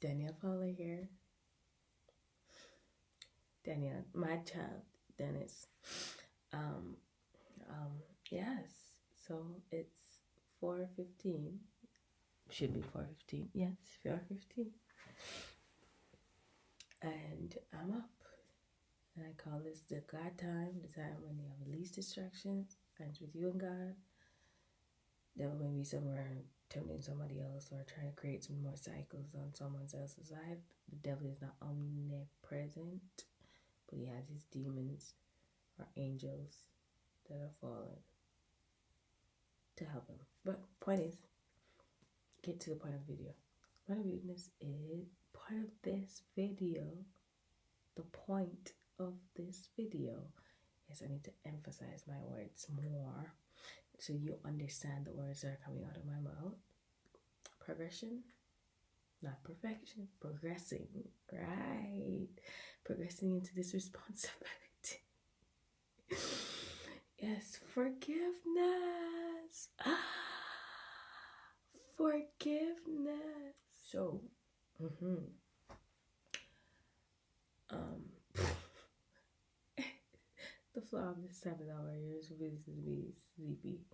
Danielle Fowler here. Danielle, my child, Dennis. Um, yes. So it's 4:15. Should be 4:15. Yes, 4:15. And I'm up. And I call this the God time, the time when you have the least distractions, and it's with you and God. There may be somewhere tempting somebody else or trying to create some more cycles on someone else's life. The devil is not omnipresent, but he has his demons or angels that are fallen to help him. But point is, get to the point of the video. Point of this is part of this video. The point of this video is I need to emphasize my words more so you understand the words that are coming out of my mouth. Progression, not perfection. Progressing, right? Progressing into this responsibility. Yes, forgiveness. Forgiveness. So, the flaw of this 7 hour years really to be sleepy.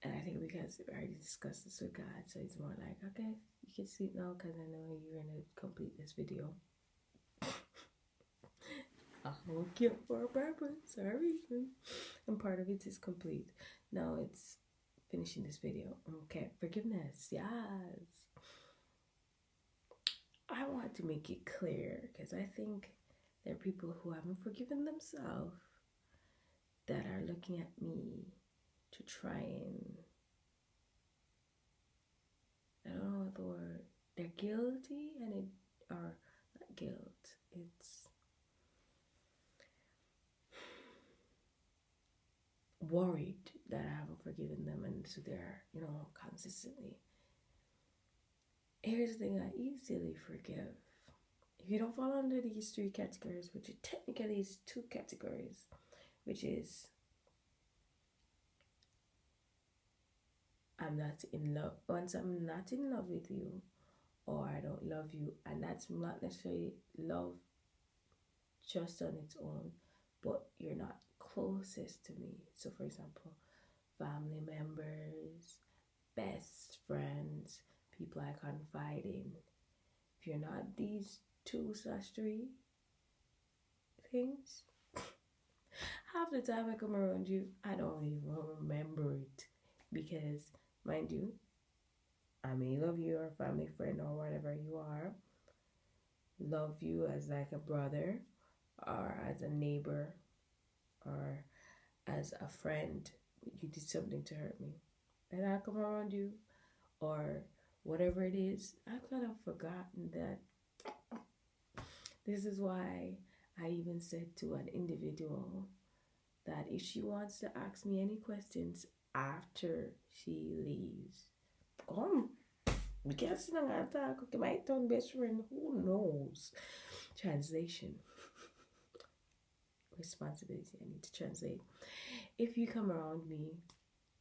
And I think because we already discussed this with God, so it's more like, okay, you can sleep now because I know you're going to complete this video. I woke you up for a purpose or a reason. And part of it is complete. Now it's finishing this video. Okay, forgiveness, yes. I want to make it clear because I think there are people who haven't forgiven themselves that are looking at me to try and, I don't know what the word, they're guilty and it, or not guilt, it's worried that I haven't forgiven them, and so they're, consistently. Here's the thing, I easily forgive. If you don't fall under these 3 categories, which are technically is 2 categories, which is I'm not in love. Once I'm not in love with you, or I don't love you, and that's not necessarily love just on its own, but you're not closest to me. So, for example, family members, best friends, people I confide in. If you're not these 2/3 things, half the time I come around you, I don't even remember it. Because, mind you, I may love you or family friend or whatever you are, love you as like a brother or as a neighbor or as a friend. You did something to hurt me, and I come around you or whatever it is, I've kind of forgotten that. This is why I even said to an individual that if she wants to ask me any questions after she leaves, come. Because I'm gonna talk, okay, my tongue best friend, who knows? Translation. Responsibility, I need to translate. If you come around me,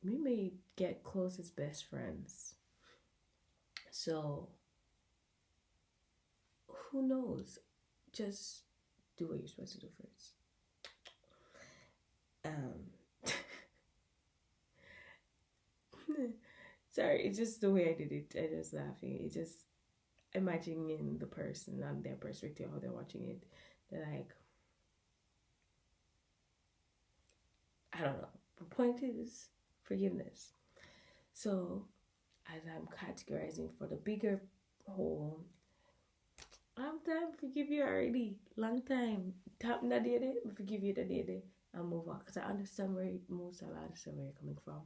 we may get close as best friends. So, who knows? Just do what you're supposed to do first. Sorry, it's just the way I did it. I just laughing. It's just imagining the person on their perspective, how they're watching it. They're like, I don't know. The point is forgiveness. So, as I'm categorizing for the bigger whole, long time forgive you already. Long time. Tap na day, forgive you the day and move on. Because I understand where you're coming from.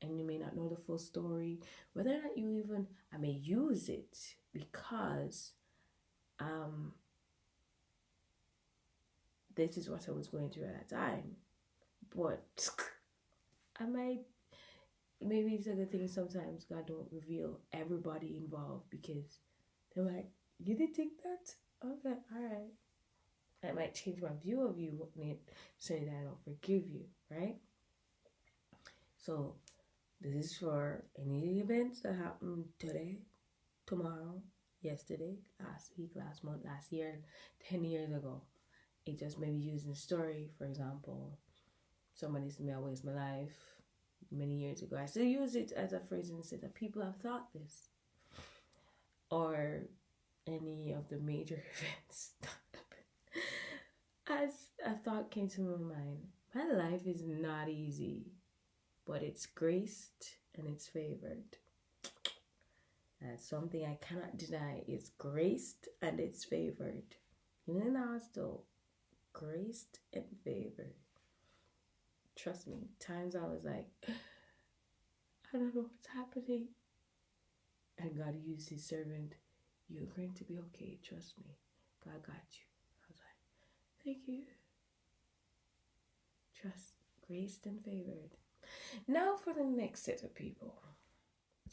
And you may not know the full story. Whether or not you even, I may use it because this is what I was going through at that time. But I might, maybe it's a good thing sometimes God don't reveal everybody involved because they're like, you did think that? Okay, alright. I might change my view of you saying that I don't forgive you, right? So this is for any events that happen today, tomorrow, yesterday, last week, last month, last year, 10 years ago. It just maybe using a story, for example. Somebody said, "May I waste my life," many years ago. I still use it as a phrase and say that people have thought this. Or any of the major events. As a thought came to my mind, my life is not easy, but it's graced and it's favored. That's something I cannot deny. It's graced and it's favored. In the hospital, graced and favored. Trust me, times I was like, I don't know what's happening. And God used his servant. You're going to be okay. Trust me. God got you. I was like, thank you. Trust, graced and favored. Now for the next set of people.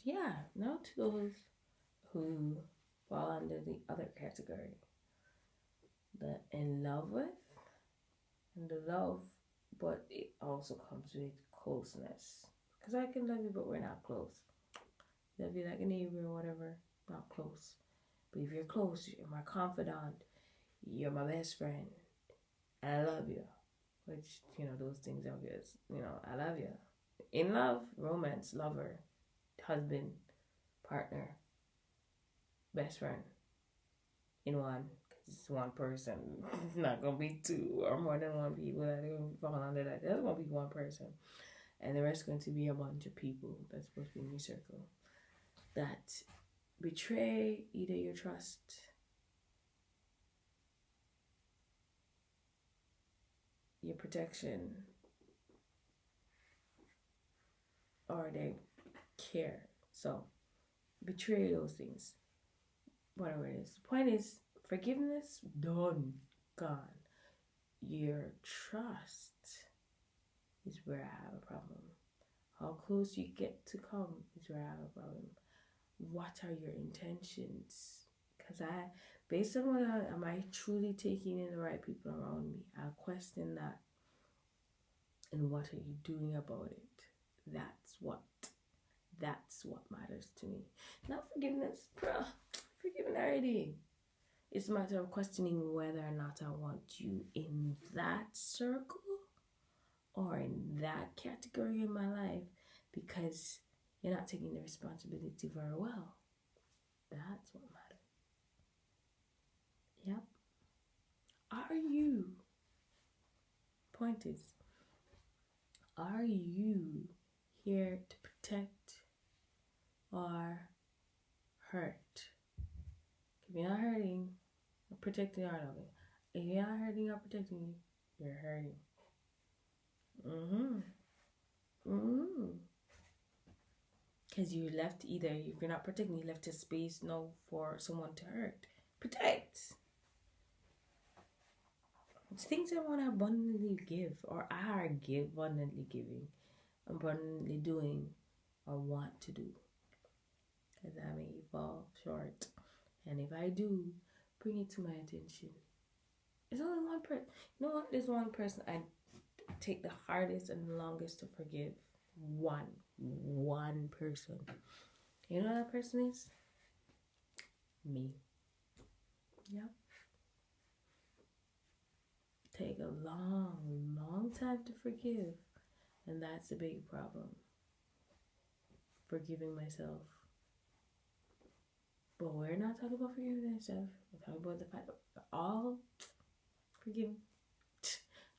Yeah, now to those who fall under the other category. The in love with and the love, but it also comes with closeness. Because I can love you, but we're not close. Love you like a neighbor or whatever, not close. But if you're close, you're my confidant, you're my best friend, and I love you. Which, those things are obvious. I love you. In love, romance, lover, husband, partner, best friend. In one. Because it's one person. It's not going to be two or more than one people that are going to fall under that. There's going to be one person. And the rest is going to be a bunch of people that's supposed to be in your circle that betray either your trust, your protection, or their care. So betray those things, whatever it is. The point is, forgiveness, done, gone. Your trust is where I have a problem. How close you get to come is where I have a problem. What are your intentions? Because based on what am I truly taking in the right people around me? I'll question that. And what are you doing about it? That's what matters to me. Not forgiveness, forgiven already. It's a matter of questioning whether or not I want you in that circle or in that category in my life, because you're not taking the responsibility very well. That's what matters. Yep. Are you, point is, are you here to protect or hurt? If you're not hurting or protecting, I love it. If you're not hurting or protecting, you're hurting. Because you left either, if you're not protecting, you left a space now for someone to hurt. Protect. It's things I want to abundantly give, or are abundantly giving, abundantly doing, or want to do. Because I may fall short. And if I do, bring it to my attention. There's only one person. You know what? There's one person I take the hardest and longest to forgive. One person. You know who that person is? Me. Yep. Take a long time to forgive. And that's the big problem. Forgiving myself. But we're not talking about forgiving ourselves. We're talking about the fact that we're all forgiven.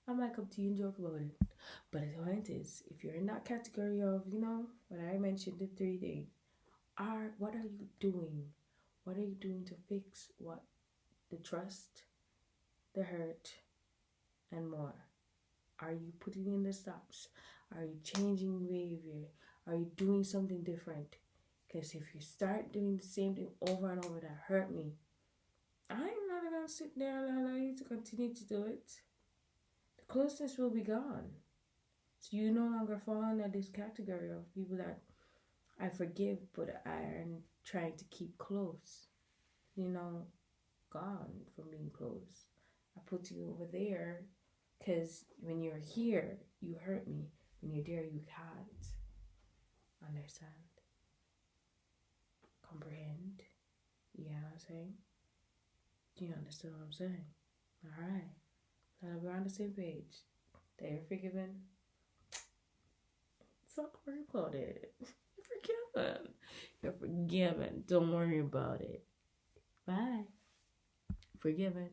I might come to you and joke about it. But the point is, if you're in that category of, what I mentioned, the 3 things, what are you doing? What are you doing to fix what? The trust, the hurt, and more. Are you putting in the stops? Are you changing behavior? Are you doing something different? Because if you start doing the same thing over and over that hurt me, I'm not going to sit there and allow you to continue to do it. The closeness will be gone. So you no longer fall under this category of people that I forgive, but I am trying to keep close. Gone from being close. I put you over there because when you're here, you hurt me. When you're there, you can't understand, comprehend. You know what I'm saying? You understand what I'm saying? All right. Now we're on the same page. That you're forgiven. Don't worry about it. You're forgiven. You're forgiven. Don't worry about it. Bye. Forgiven.